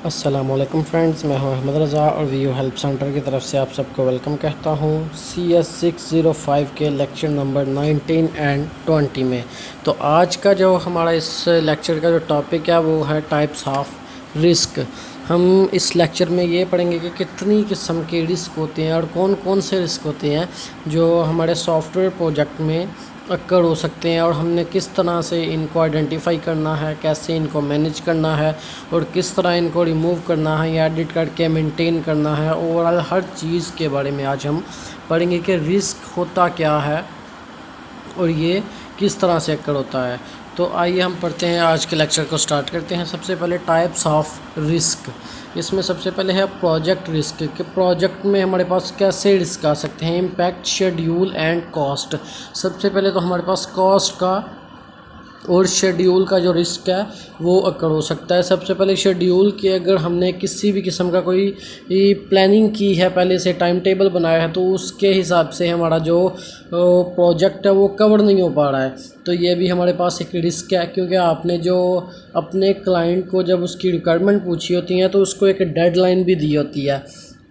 अस्सलामुअलैकुम फ्रेंड्स, मैं हूं अहमद रज़ा और वीयू हेल्प सेंटर की तरफ से आप सबको वेलकम कहता हूं CS605 के लेक्चर नंबर 19 एंड 20 में। तो आज का जो हमारा इस लेक्चर का जो टॉपिक है वो है टाइप्स ऑफ रिस्क। हम इस लेक्चर में ये पढ़ेंगे कि कितनी किस्म के रिस्क होते हैं और कौन कौन से रिस्क होते हैं जो हमारे सॉफ्टवेयर प्रोजेक्ट में अक्कर हो सकते हैं और हमने किस तरह से इनको आइडेंटिफाई करना है, कैसे इनको मैनेज करना है और किस तरह इनको रिमूव करना है या एडिट करके मेंटेन करना है। ओवरऑल हर चीज़ के बारे में आज हम पढ़ेंगे कि रिस्क होता क्या है और ये किस तरह से अक्कर होता है। तो आइए हम पढ़ते हैं, आज के लेक्चर को स्टार्ट करते हैं। सबसे पहले टाइप्स ऑफ रिस्क। इसमें सबसे पहले है प्रोजेक्ट रिस्क कि प्रोजेक्ट में हमारे पास कैसे रिस्क आ सकते हैं। Impact, schedule and cost. सबसे पहले तो हमारे पास कॉस्ट का और शेड्यूल का जो रिस्क है वो अक्कर हो सकता है। सबसे पहले शेड्यूल की, अगर हमने किसी भी किस्म का कोई प्लानिंग की है, पहले से टाइम टेबल बनाया है, तो उसके हिसाब से हमारा जो प्रोजेक्ट है वो कवर नहीं हो पा रहा है, तो ये भी हमारे पास एक रिस्क है। क्योंकि आपने जो अपने क्लाइंट को जब उसकी रिक्वायरमेंट पूछी होती है तो उसको एक डेडलाइन भी दी होती है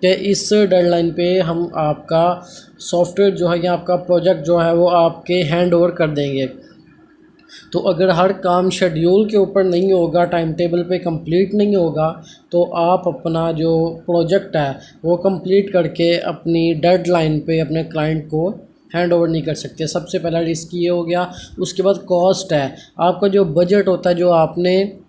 कि इस डेडलाइन पे हम आपका सॉफ्टवेयर जो है या आपका प्रोजेक्ट जो है वो आपके हैंड ओवर कर देंगे। तो अगर हर काम शेड्यूल के ऊपर नहीं होगा, टाइम टेबल पे कंप्लीट नहीं होगा, तो आप अपना जो प्रोजेक्ट है वो कंप्लीट करके अपनी डेडलाइन पे अपने क्लाइंट को हैंड ओवर नहीं कर सकते। सबसे पहला रिस्क ये हो गया। उसके बाद कॉस्ट है। आपका जो बजट होता है, जो आपने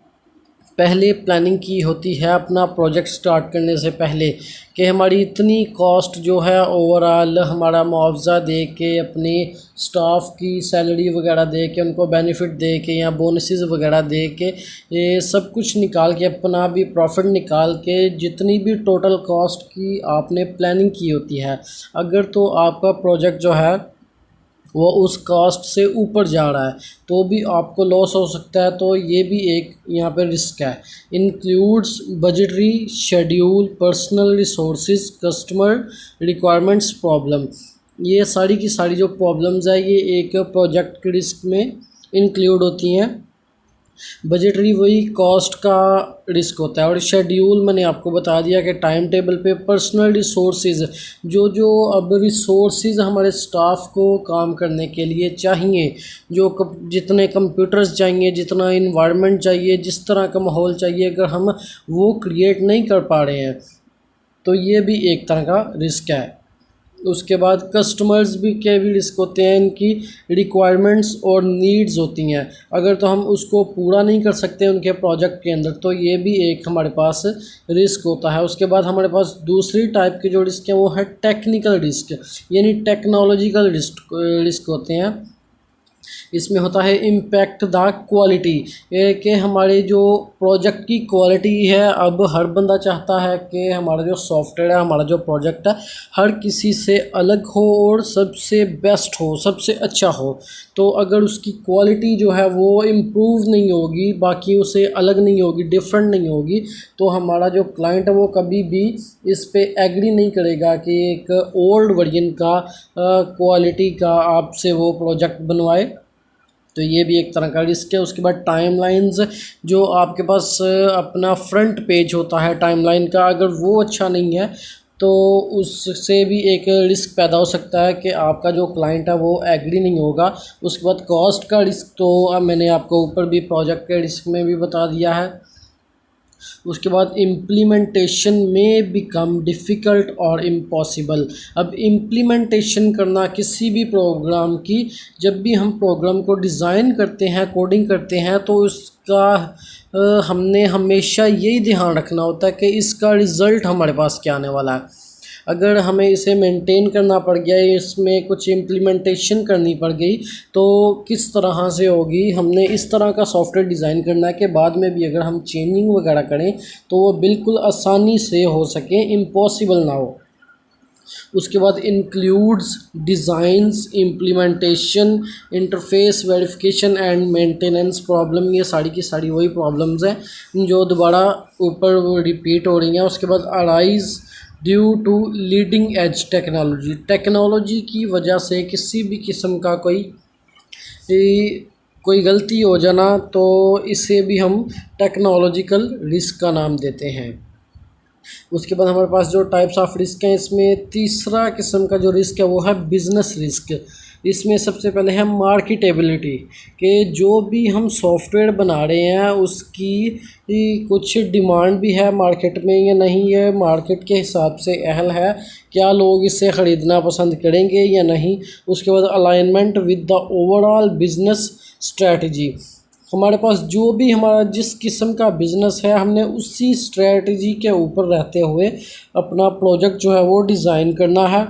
पहले प्लानिंग की होती है अपना प्रोजेक्ट स्टार्ट करने से पहले, कि हमारी इतनी कॉस्ट जो है ओवरऑल हमारा मुआवजा दे के, अपनी स्टाफ की सैलरी वगैरह दे के, उनको बेनिफिट दे के या बोनसेस वगैरह दे के, ये सब कुछ निकाल के, अपना भी प्रॉफिट निकाल के, जितनी भी टोटल कॉस्ट की आपने प्लानिंग की होती है, अगर तो आपका प्रोजेक्ट जो है वो उस कास्ट से ऊपर जा रहा है तो भी आपको लॉस हो सकता है। तो ये भी एक यहाँ पे रिस्क है। Includes budgetary, schedule, personal resources, customer requirements problem. ये सारी की सारी जो प्रॉब्लम्स है ये एक प्रोजेक्ट के रिस्क में इंक्लूड होती हैं। बजटरी वही कॉस्ट का रिस्क होता है। और शेड्यूल मैंने आपको बता दिया कि टाइम टेबल पे। पर्सनल रिसोर्सेज, जो अब रिसोर्सेज हमारे स्टाफ को काम करने के लिए चाहिए, जो जितने कंप्यूटर्स चाहिए, जितना इन्वायरमेंट चाहिए, जिस तरह का माहौल चाहिए, अगर हम वो क्रिएट नहीं कर पा रहे हैं तो ये भी एक तरह का रिस्क है। उसके बाद कस्टमर्स के भी रिस्क होते हैं। इनकी रिक्वायरमेंट्स और नीड्स होती हैं, अगर तो हम उसको पूरा नहीं कर सकते उनके प्रोजेक्ट के अंदर, तो ये भी एक हमारे पास रिस्क होता है। उसके बाद हमारे पास दूसरी टाइप के जो रिस्क हैं वो है टेक्निकल रिस्क, यानी टेक्नोलॉजिकल रिस्क होते हैं। इसमें होता है इम्पैक्ट द क्वालिटी, ये कि हमारे जो प्रोजेक्ट की क्वालिटी है, अब हर बंदा चाहता है कि हमारा जो सॉफ्टवेयर है, हमारा जो प्रोजेक्ट है, हर किसी से अलग हो और सबसे बेस्ट हो, सबसे अच्छा हो। तो अगर उसकी क्वालिटी जो है वो इम्प्रूव नहीं होगी, बाकी उसे अलग नहीं होगी, डिफरेंट नहीं होगी, तो हमारा जो क्लाइंट है वो कभी भी इस पे एग्री नहीं करेगा कि एक ओल्ड वर्जन का क्वालिटी का आपसे वो प्रोजेक्ट बनवाए। तो ये भी एक तरह का रिस्क है। उसके बाद टाइमलाइंस, जो आपके पास अपना फ्रंट पेज होता है टाइमलाइन का, अगर वो अच्छा नहीं है तो उससे भी एक रिस्क पैदा हो सकता है कि आपका जो क्लाइंट है वो एग्री नहीं होगा। उसके बाद कॉस्ट का रिस्क, तो अब मैंने आपको ऊपर भी प्रोजेक्ट के रिस्क में भी बता दिया है। उसके बाद इम्प्लीमेंटेशन में बिकम डिफ़िकल्ट और इम्पॉसिबल। अब इम्प्लीमेंटेशन करना किसी भी प्रोग्राम की, जब भी हम प्रोग्राम को डिज़ाइन करते हैं, कोडिंग करते हैं, तो उसका हमने हमेशा यही ध्यान रखना होता है कि इसका रिज़ल्ट हमारे पास क्या आने वाला है। अगर हमें इसे मेंटेन करना पड़ गया, इसमें कुछ इम्प्लीमेंटेशन करनी पड़ गई, तो किस तरह से होगी। हमने इस तरह का सॉफ्टवेयर डिज़ाइन करना है कि बाद में भी अगर हम चेंजिंग वगैरह करें तो वो बिल्कुल आसानी से हो सके, इम्पॉसिबल ना हो। उसके बाद includes designs, implementation, interface verification and maintenance problem. ये सारी की सारी वही प्रॉब्लम्स हैं जो दोबारा ऊपर रिपीट हो रही हैं। उसके बाद arise due to leading edge technology, technology की वजह से किसी भी किस्म का कोई कोई गलती हो जाना तो इसे भी हम टेक्नोलॉजिकल रिस्क का नाम देते हैं। उसके बाद हमारे पास जो टाइप्स ऑफ रिस्क हैं, इसमें तीसरा किस्म का जो रिस्क है वो है बिजनेस रिस्क। इसमें सबसे पहले है मार्केटेबिलिटी, कि जो भी हम सॉफ्टवेयर बना रहे हैं उसकी कुछ डिमांड भी है मार्केट में या नहीं, ये मार्केट के हिसाब से अहल है, क्या लोग इसे ख़रीदना पसंद करेंगे या नहीं। उसके बाद alignment with the overall business strategy, हमारे पास जो भी हमारा जिस किस्म का बिज़नेस है हमने उसी स्ट्रेटजी के ऊपर रहते हुए अपना प्रोजेक्ट जो है वो डिज़ाइन करना है।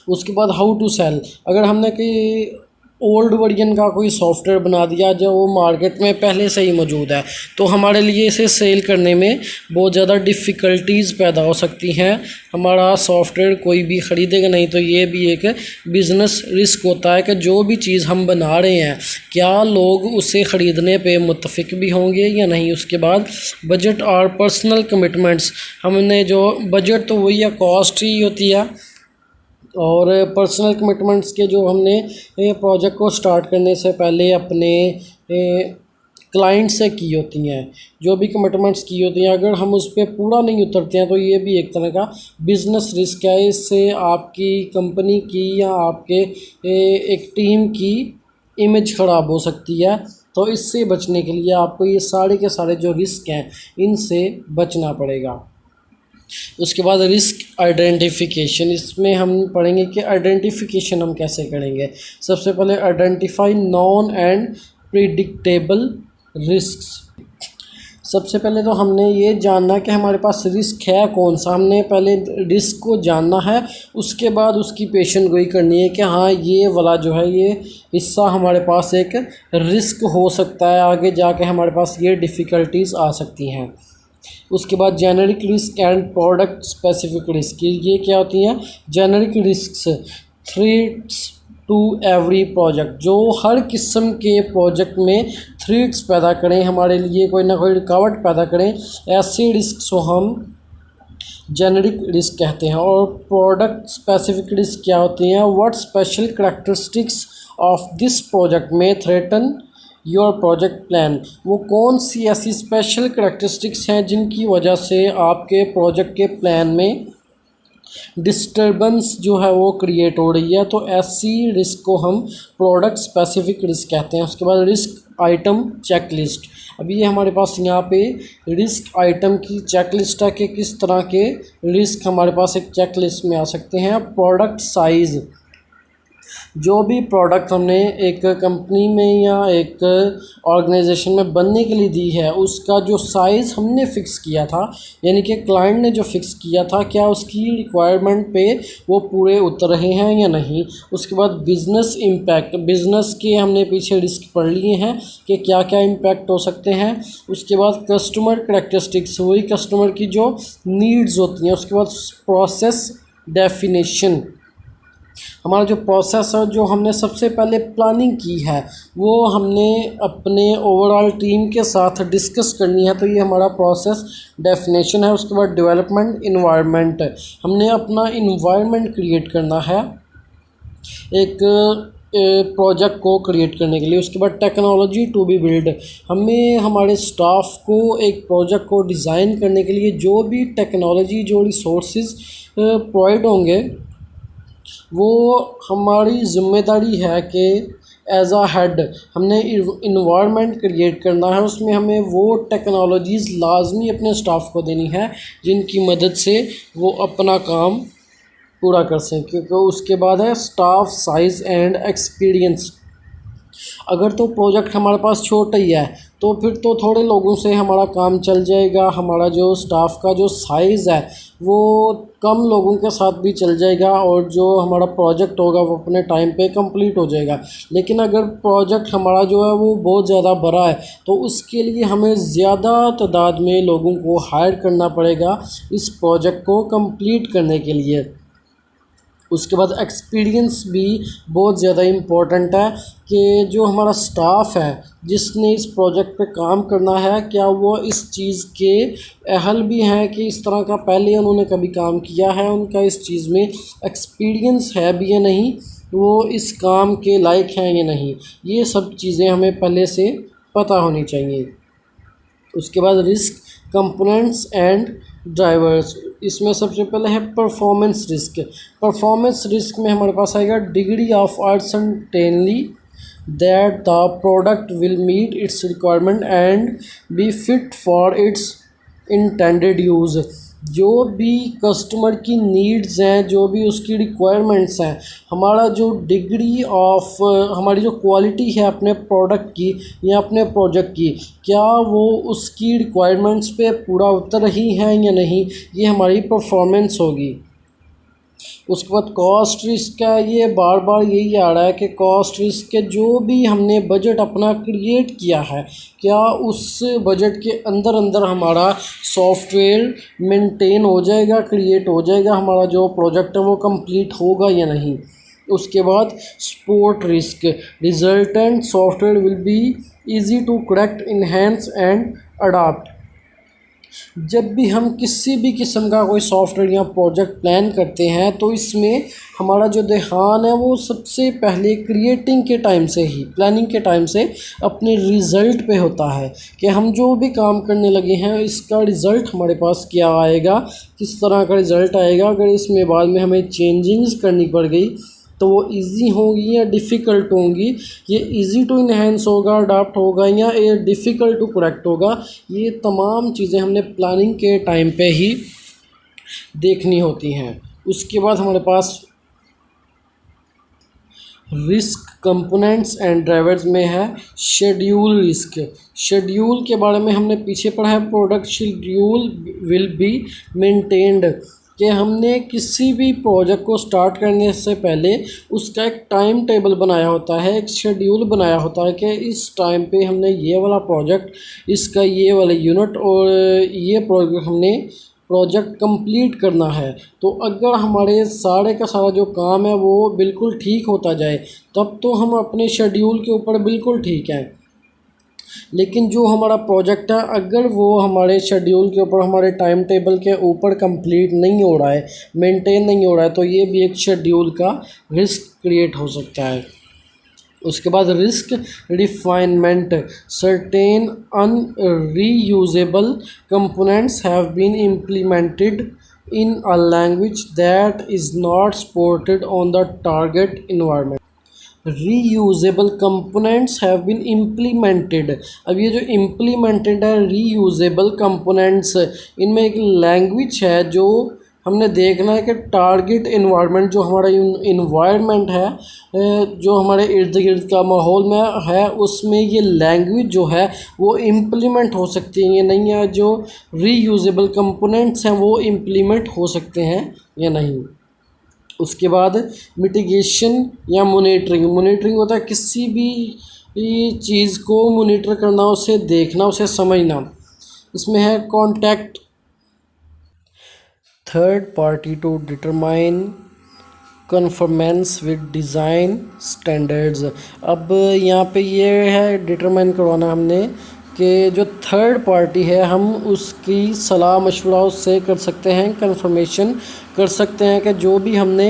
उसके बाद हाउ टू सेल, अगर हमने कोई ओल्ड वर्जन का कोई सॉफ्टवेयर बना दिया जो वो मार्केट में पहले से ही मौजूद है तो हमारे लिए इसे सेल करने में बहुत ज़्यादा डिफ़िकल्टीज़ पैदा हो सकती हैं, हमारा सॉफ्टवेयर कोई भी ख़रीदेगा नहीं। तो ये भी एक बिज़नेस रिस्क होता है कि जो भी चीज़ हम बना रहे हैं क्या लोग उसे ख़रीदने पे मुत्तफ़िक भी होंगे या नहीं। उसके बाद बजट और पर्सनल कमिटमेंट्स, हमने जो बजट तो वही है, कॉस्ट ही होती है, और पर्सनल कमिटमेंट्स के जो हमने प्रोजेक्ट को स्टार्ट करने से पहले अपने क्लाइंट से की होती हैं, जो भी कमिटमेंट्स की होती हैं, अगर हम उस पर पूरा नहीं उतरते हैं तो ये भी एक तरह का बिज़नेस रिस्क है। इससे आपकी कंपनी की या आपके एक टीम की इमेज ख़राब हो सकती है। तो इससे बचने के लिए आपको ये सारे के सारे जो रिस्क हैं इनसे बचना पड़ेगा। उसके बाद रिस्क आइडेंटिफिकेशन, इसमें हम पढ़ेंगे कि आइडेंटिफिकेशन हम कैसे करेंगे। सबसे पहले identify non and predictable risks. सबसे पहले तो हमने ये जानना कि हमारे पास रिस्क है कौन सा, हमने पहले रिस्क को जानना है, उसके बाद उसकी पेशन गोई करनी है कि हाँ ये वाला जो है ये हिस्सा हमारे पास एक रिस्क हो सकता है, आगे जाके हमारे पास ये डिफ़िकल्टीज़ आ सकती हैं। उसके बाद generic risk and product specific risk, ये क्या होती हैं? Generic risks threats to every project, जो हर किस्म के प्रोजेक्ट में थ्रेट्स पैदा करें, हमारे लिए कोई ना कोई रुकावट पैदा करें, ऐसे रिस्क को हम जेनरिक रिस्क कहते हैं। और प्रोडक्ट स्पेसिफिक रिस्क क्या होती हैं? What special characteristics of this project में थ्रेटन योर प्रोजेक्ट प्लान, वो कौन सी ऐसी स्पेशल करैक्टरिस्टिक्स हैं जिनकी वजह से आपके प्रोजेक्ट के प्लान में डिस्टर्बेंस जो है वो क्रिएट हो रही है। तो ऐसी रिस्क को हम प्रोडक्ट स्पेसिफिक रिस्क कहते हैं। उसके बाद रिस्क आइटम चेकलिस्ट, अभी ये हमारे पास यहाँ पे रिस्क आइटम की चेकलिस्ट है कि किस तरह के रिस्क हमारे पास एक चेकलिस्ट में आ सकते हैं। प्रोडक्ट साइज़, जो भी प्रोडक्ट हमने एक कंपनी में या एक ऑर्गेनाइजेशन में बनने के लिए दी है उसका जो साइज़ हमने फ़िक्स किया था, यानी कि क्लाइंट ने जो फ़िक्स किया था, क्या उसकी रिक्वायरमेंट पे वो पूरे उतर रहे हैं या नहीं। उसके बाद बिज़नेस इम्पैक्ट, बिज़नेस के हमने पीछे रिस्क पढ़ लिए हैं कि क्या क्या इम्पैक्ट हो सकते हैं। उसके बाद कस्टमर करैक्टरिस्टिक्स, वही कस्टमर की जो नीड्स होती हैं। उसके बाद प्रोसेस डेफिनेशन, हमारा जो प्रोसेस है जो हमने सबसे पहले प्लानिंग की है वो हमने अपने ओवरऑल टीम के साथ डिस्कस करनी है, तो ये हमारा प्रोसेस डेफिनेशन है। उसके बाद डेवलपमेंट इन्वायरमेंट, हमने अपना इन्वायरमेंट क्रिएट करना है एक प्रोजेक्ट को क्रिएट करने के लिए। उसके बाद टेक्नोलॉजी टू बी बिल्ड, हमें हमारे स्टाफ को एक प्रोजेक्ट को डिज़ाइन करने के लिए जो भी टेक्नोलॉजी जो रिसोर्सेज प्रोवाइड होंगे वो हमारी ज़िम्मेदारी है कि एज आ हेड हमने इन्वायरमेंट क्रिएट करना है, उसमें हमें वो टेक्नोलॉजीज़ लाजमी अपने स्टाफ को देनी है जिनकी मदद से वो अपना काम पूरा कर सकें। क्योंकि उसके बाद है स्टाफ साइज़ एंड एक्सपीरियंस, अगर तो प्रोजेक्ट हमारे पास छोटा ही है तो फिर तो थोड़े लोगों से हमारा काम चल जाएगा, हमारा जो स्टाफ का जो साइज़ है वो कम लोगों के साथ भी चल जाएगा और जो हमारा प्रोजेक्ट होगा वो अपने टाइम पे कंप्लीट हो जाएगा। लेकिन अगर प्रोजेक्ट हमारा जो है वो बहुत ज़्यादा बड़ा है तो उसके लिए हमें ज़्यादा तादाद में लोगों को हायर करना पड़ेगा इस प्रोजेक्ट को कंप्लीट करने के लिए। उसके बाद एक्सपीरियंस भी बहुत ज़्यादा इम्पोर्टेंट है कि जो हमारा स्टाफ है जिसने इस प्रोजेक्ट पे काम करना है, क्या वो इस चीज़ के अहल भी हैं कि इस तरह का पहले उन्होंने कभी काम किया है, उनका इस चीज़ में एक्सपीरियंस है भी या नहीं, वो इस काम के लायक हैं या नहीं। ये सब चीज़ें हमें पहले से पता होनी चाहिए। उसके बाद रिस्क कंपोनेंट्स एंड ड्राइवर्स, इसमें सबसे पहले है परफॉर्मेंस रिस्क। परफॉर्मेंस रिस्क में हमारे पास आएगा degree of uncertainly that the product will meet its requirement and be fit for its intended use. जो भी कस्टमर की नीड्स हैं, जो भी उसकी रिक्वायरमेंट्स हैं, हमारा जो डिग्री ऑफ हमारी जो क्वालिटी है अपने प्रोडक्ट की या अपने प्रोजेक्ट की, क्या वो उसकी रिक्वायरमेंट्स पे पूरा उतर रही हैं या नहीं, ये हमारी परफॉर्मेंस होगी। उसके बाद कॉस्ट रिस्क का, ये बार बार यही आ रहा है कि कॉस्ट रिस्क के जो भी हमने बजट अपना क्रिएट किया है, क्या उस बजट के अंदर अंदर हमारा सॉफ्टवेयर मेंटेन हो जाएगा, क्रिएट हो जाएगा, हमारा जो प्रोजेक्ट है वो कंप्लीट होगा या नहीं। उसके बाद support risk, resultant software will be easy to correct, enhance and adapt. जब भी हम किसी भी किस्म का कोई सॉफ्टवेयर या प्रोजेक्ट प्लान करते हैं तो इसमें हमारा जो ध्यान है वो सबसे पहले क्रिएटिंग के टाइम से ही, प्लानिंग के टाइम से अपने रिज़ल्ट पे होता है कि हम जो भी काम करने लगे हैं इसका रिज़ल्ट हमारे पास क्या आएगा, किस तरह का रिज़ल्ट आएगा। अगर इसमें बाद में हमें चेंजिंग्स करनी पड़ गई तो वो इजी होंगी या डिफ़िकल्ट होंगी, ये इजी टू इन्हेंस होगा, अडाप्ट होगा, या ये डिफ़िकल्ट टू करेक्ट होगा। ये तमाम चीज़ें हमने प्लानिंग के टाइम पे ही देखनी होती हैं। उसके बाद हमारे पास रिस्क कंपोनेंट्स एंड ड्राइवर्स में है शेड्यूल रिस्क। शेड्यूल के बारे में हमने पीछे पढ़ा है, product schedule will be maintained, कि हमने किसी भी प्रोजेक्ट को स्टार्ट करने से पहले उसका एक टाइम टेबल बनाया होता है, एक शेड्यूल बनाया होता है कि इस टाइम पे हमने ये वाला प्रोजेक्ट, इसका ये वाला यूनिट और ये प्रोजेक्ट हमने प्रोजेक्ट कंप्लीट करना है। तो अगर हमारे सारे का सारा जो काम है वो बिल्कुल ठीक होता जाए तब तो हम अपने शेड्यूल के ऊपर बिल्कुल ठीक हैं। लेकिन जो हमारा प्रोजेक्ट है अगर वो हमारे शेड्यूल के ऊपर, हमारे टाइम टेबल के ऊपर कंप्लीट नहीं हो रहा है, मेंटेन नहीं हो रहा है, तो ये भी एक शेड्यूल का रिस्क क्रिएट हो सकता है। उसके बाद risk refinement, certain unreusable components have been implemented in a language that is not supported on the target environment. Reusable components have been implemented. अब ये जो इम्प्लीमेंटेड है रीयूजेबल कंपोनेंट्स, इनमें एक लैंग्वेज है जो हमने देखना है कि टारगेट इन्वायरमेंट, जो हमारा इन्वायरमेंट है, जो हमारे इर्द गिर्द का माहौल में है, उसमें ये लैंग्वेज जो है वो इम्प्लीमेंट हो सकती है या नहीं, या जो रीयूजेबल कंपोनेंट्स हैं वो इम्प्लीमेंट हो सकते हैं या नहीं। उसके बाद मिटिगेशन या मोनिटरिंग। मोनिटरिंग होता है किसी भी चीज़ को मोनिटर करना, उसे देखना, उसे समझना। इसमें है contact third party to determine conformance with design standards. अब यहाँ पे ये है डिटरमाइन करवाना हमने कि जो थर्ड पार्टी है हम उसकी सलाह मशवरा उससे कर सकते हैं, कंफर्मेशन कर सकते हैं कि जो भी हमने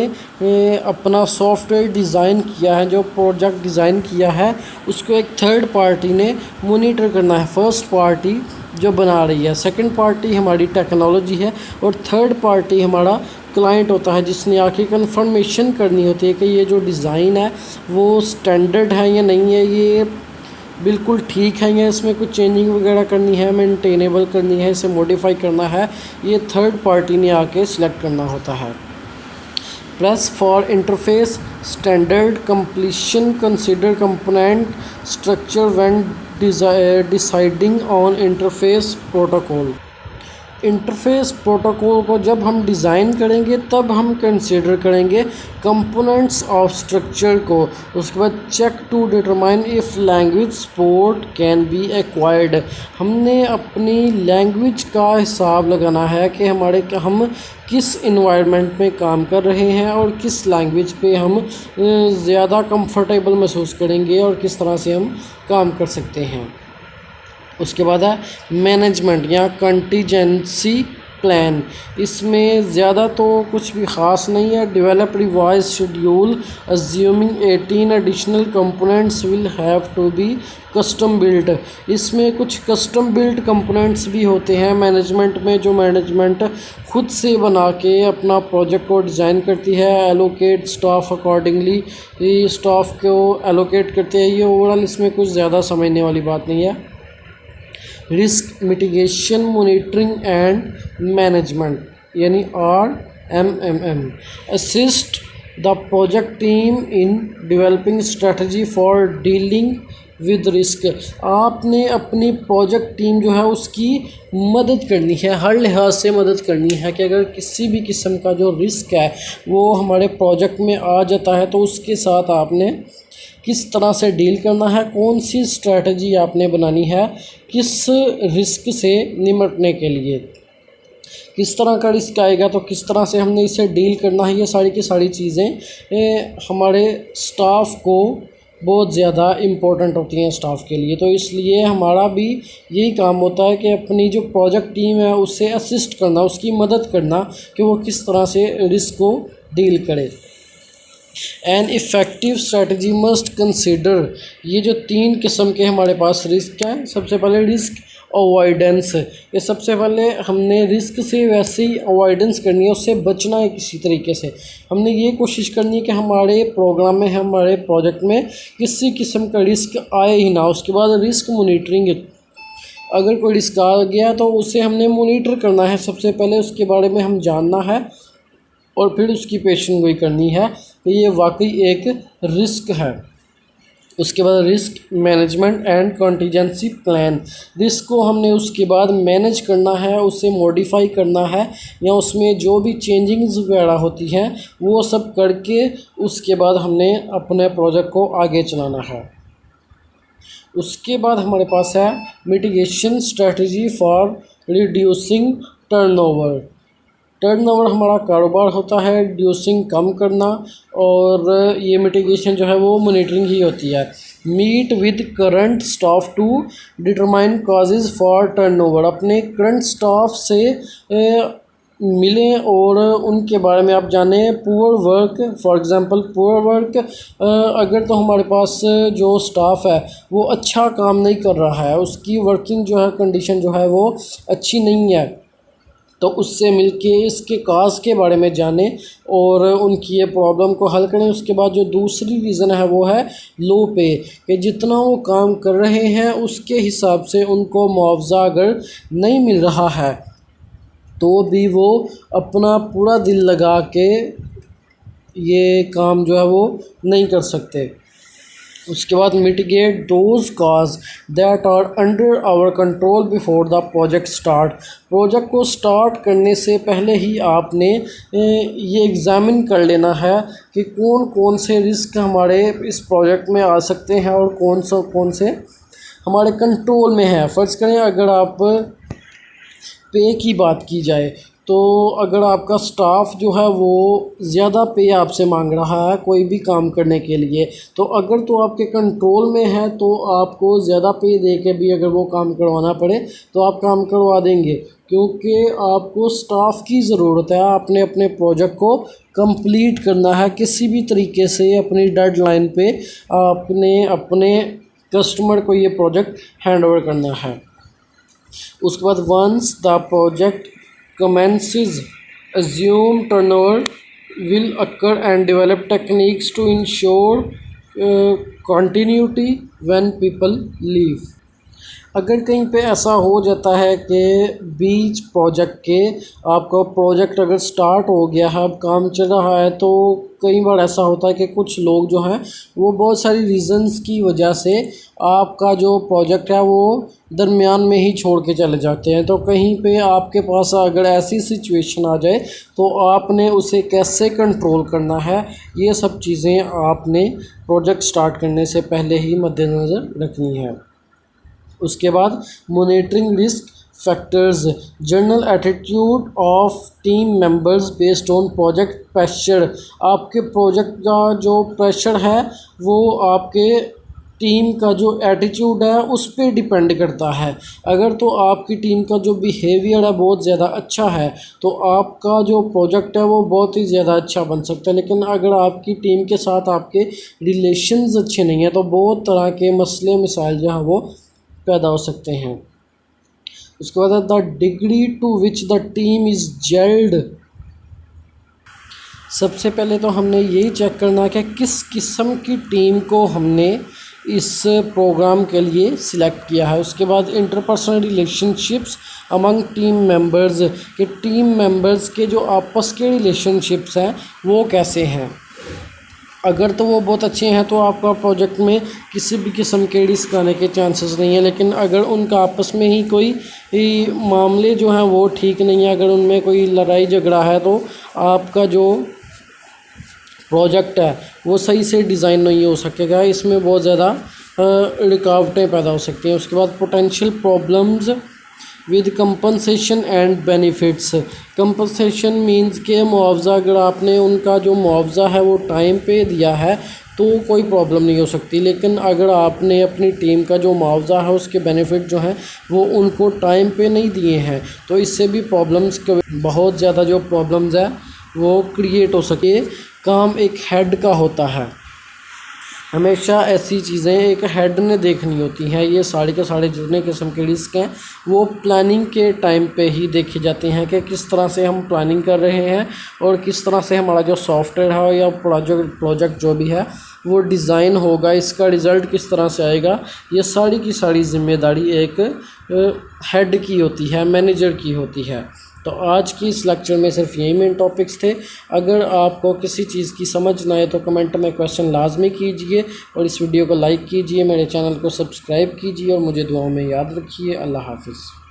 अपना सॉफ्टवेयर डिज़ाइन किया है, जो प्रोजेक्ट डिज़ाइन किया है, उसको एक थर्ड पार्टी ने मोनीटर करना है। फर्स्ट पार्टी जो बना रही है, सेकंड पार्टी हमारी टेक्नोलॉजी है, और थर्ड पार्टी हमारा क्लाइंट होता है जिसने आके कंफर्मेशन करनी होती है कि ये जो डिज़ाइन है वो स्टैंडर्ड है या नहीं है, ये बिल्कुल ठीक है या इसमें कुछ चेंजिंग वगैरह करनी है, मेंटेनेबल करनी है, इसे मॉडिफाई करना है, ये थर्ड पार्टी ने आके सिलेक्ट करना होता है। Press for interface standard completion, consider component structure when deciding on interface protocol. Interface protocol को जब हम डिज़ाइन करेंगे तब हम कंसीडर करेंगे कंपोनेंट्स ऑफ स्ट्रक्चर को। उसके बाद check to determine if language support can be acquired. हमने अपनी लैंग्वेज का हिसाब लगाना है कि हम किस इन्वायरमेंट में काम कर रहे हैं और किस लैंग्वेज पे हम ज़्यादा कंफर्टेबल महसूस करेंगे और किस तरह से हम काम कर सकते हैं। उसके बाद है मैनेजमेंट या कंटीजेंसी प्लान। इसमें ज़्यादा तो कुछ भी ख़ास नहीं है। Develop revise schedule assuming 18 additional components will have to be custom built. इसमें कुछ कस्टम बिल्ट कंपोनेंट्स भी होते हैं मैनेजमेंट में, जो मैनेजमेंट खुद से बना के अपना प्रोजेक्ट को डिज़ाइन करती है। एलोकेट स्टाफ अकॉर्डिंगली, स्टाफ को एलोकेट करते हैं। ये ओवरऑल इसमें कुछ ज़्यादा समझने वाली बात नहीं है। Risk mitigation monitoring and management यानी RMMM assist the project team in developing strategy for dealing with risk. आपने अपनी प्रोजेक्ट टीम जो है उसकी मदद करनी है, हर लिहाज से मदद करनी है कि अगर किसी भी किस्म का जो रिस्क है वो हमारे प्रोजेक्ट में आ जाता है तो उसके साथ आपने किस तरह से डील करना है, कौन सी स्ट्रेटजी आपने बनानी है किस रिस्क से निपटने के लिए। किस तरह का रिस्क आएगा तो किस तरह से हमने इसे डील करना है। ये सारी की सारी चीज़ें हमारे स्टाफ को बहुत ज़्यादा इम्पोर्टेंट होती हैं स्टाफ के लिए। तो इसलिए हमारा भी यही काम होता है कि अपनी जो प्रोजेक्ट टीम है उससे असिस्ट करना, उसकी मदद करना कि वो किस तरह से रिस्क को डील करे। An effective strategy must consider. ये जो 3 किस्म के हमारे पास रिस्क हैं। सबसे पहले रिस्क अवॉइडेंस। ये सबसे पहले हमने रिस्क से वैसे ही अवॉइडेंस करनी है, उससे बचना है किसी तरीके से। हमने ये कोशिश करनी है कि हमारे प्रोग्राम में, हमारे प्रोजेक्ट में किसी किस्म का रिस्क आए ही ना। उसके बाद रिस्क मॉनिटरिंग। अगर कोई रिस्क आ गया तो उसे हमने मॉनिटर करना है, सबसे पहले उसके बारे में हम जानना है और फिर उसकी पेशन गोई करनी है कि ये वाकई एक रिस्क है। उसके बाद risk management and contingency plan. Risk को हमने उसके बाद मैनेज करना है, उसे मॉडिफाई करना है या उसमें जो भी चेंजिंग्स वगैरह होती हैं वो सब करके उसके बाद हमने अपने प्रोजेक्ट को आगे चलाना है। उसके बाद हमारे पास है mitigation strategy for reducing turnover. Turnover हमारा कारोबार होता है, रिड्यूसिंग कम करना, और ये मिटिगेशन जो है वो मॉनिटरिंग ही होती है। Meet with current staff to determine causes for turnover. अपने करंट स्टाफ से मिलें और उनके बारे में आप जानें। Poor work, for example poor work, अगर तो हमारे पास जो स्टाफ है वो अच्छा काम नहीं कर रहा है, उसकी वर्किंग जो है कंडीशन जो है वो अच्छी नहीं है, तो उससे मिलके इसके काज के बारे में जानें और उनकी ये प्रॉब्लम को हल करें। उसके बाद जो दूसरी रीज़न है वो है लो पे, कि जितना वो काम कर रहे हैं उसके हिसाब से उनको मुआवजा अगर नहीं मिल रहा है तो भी वो अपना पूरा दिल लगा के ये काम जो है वो नहीं कर सकते। उसके बाद mitigate those cause that are under our control before the project start. Project को स्टार्ट करने से पहले ही आपने ये एग्ज़ामिन कर लेना है कि कौन कौन से रिस्क हमारे इस प्रोजेक्ट में आ सकते हैं और कौन से हमारे कंट्रोल में है। फ़र्ज़ करें अगर आप पे की बात की जाए तो अगर आपका स्टाफ जो है वो ज़्यादा पे आपसे मांग रहा है कोई भी काम करने के लिए, तो अगर तो आपके कंट्रोल में है तो आपको ज़्यादा पे दे के भी अगर वो काम करवाना पड़े तो आप काम करवा देंगे, क्योंकि आपको स्टाफ की ज़रूरत है। आपने अपने प्रोजेक्ट को कंप्लीट करना है किसी भी तरीके से, अपनी डेडलाइन पे आपने अपने कस्टमर को ये प्रोजेक्ट हैंड ओवर करना है। उसके बाद once the project commences, assume turnover will occur and develop techniques to ensure continuity when people leave। अगर कहीं पे ऐसा हो जाता है कि बीच प्रोजेक्ट के आपका प्रोजेक्ट अगर स्टार्ट हो गया है, अब काम चल रहा है, तो कई बार ऐसा होता है कि कुछ लोग जो हैं वो बहुत सारी रीज़न्स की वजह से आपका जो प्रोजेक्ट है वो दरमियान में ही छोड़ के चले जाते हैं। तो कहीं पे आपके पास अगर ऐसी सिचुएशन आ जाए तो आपने उसे कैसे कंट्रोल करना है, ये सब चीज़ें आपने प्रोजेक्ट स्टार्ट करने से पहले ही मद्देनज़र रखनी है। उसके बाद monitoring risk factors, general attitude of team members based on project pressure. आपके प्रोजेक्ट का जो प्रेशर है वो आपके टीम का जो एटीट्यूड है उस पर डिपेंड करता है। अगर तो आपकी टीम का जो बिहेवियर है बहुत ज़्यादा अच्छा है तो आपका जो प्रोजेक्ट है वो बहुत ही ज़्यादा अच्छा बन सकता है। लेकिन अगर आपकी टीम के साथ आपके रिलेशंस अच्छे नहीं हैं तो बहुत तरह के मसले मसाइल जो हैं वो पैदा हो सकते हैं। उसके बाद the degree to which the team is jelled. सबसे पहले तो हमने यही चेक करना है कि किस किस्म की टीम को हमने इस प्रोग्राम के लिए सिलेक्ट किया है। उसके बाद interpersonal relationships among team members, कि टीम मेंबर्स के जो आपस के रिलेशनशिप्स हैं वो कैसे हैं। अगर तो वो बहुत अच्छे हैं तो आपका प्रोजेक्ट में किसी भी किस्म के रिस्क आने के चांसेस नहीं है। लेकिन अगर उनका आपस में ही कोई मामले जो हैं वो ठीक नहीं है, अगर उनमें कोई लड़ाई झगड़ा है, तो आपका जो प्रोजेक्ट है वो सही से डिज़ाइन नहीं हो सकेगा। इसमें बहुत ज़्यादा रुकावटें पैदा हो सकती हैं। उसके बाद potential problems with compensation and benefits. Compensation means के मुआवजा, अगर आपने उनका जो मुआवजा है वो टाइम पे दिया है तो कोई प्रॉब्लम नहीं हो सकती। लेकिन अगर आपने अपनी टीम का जो मुआवजा है उसके बेनिफिट जो हैं वो उनको टाइम पे नहीं दिए हैं तो इससे भी प्रॉब्लम्स, बहुत ज़्यादा जो प्रॉब्लम्स है वो क्रिएट हो सके। काम एक हेड का होता है, हमेशा ऐसी चीज़ें एक हेड ने देखनी होती हैं। ये सारे के सारे जितने किस्म के रिस्क हैं वो प्लानिंग के टाइम पे ही देखे जाते हैं कि किस तरह से हम प्लानिंग कर रहे हैं और किस तरह से हमारा जो सॉफ्टवेयर है या प्रोजेक्ट जो भी है वो डिज़ाइन होगा, इसका रिज़ल्ट किस तरह से आएगा। ये सारी की सारी जिम्मेदारी एक हेड की होती है, मैनेजर की होती है। तो आज की इस लेक्चर में सिर्फ यही मेन टॉपिक्स थे। अगर आपको किसी चीज़ की समझ ना आए तो कमेंट में क्वेश्चन लाजमी कीजिए और इस वीडियो को लाइक कीजिए, मेरे चैनल को सब्सक्राइब कीजिए और मुझे दुआओं में याद रखिए। अल्लाह हाफ़िज़।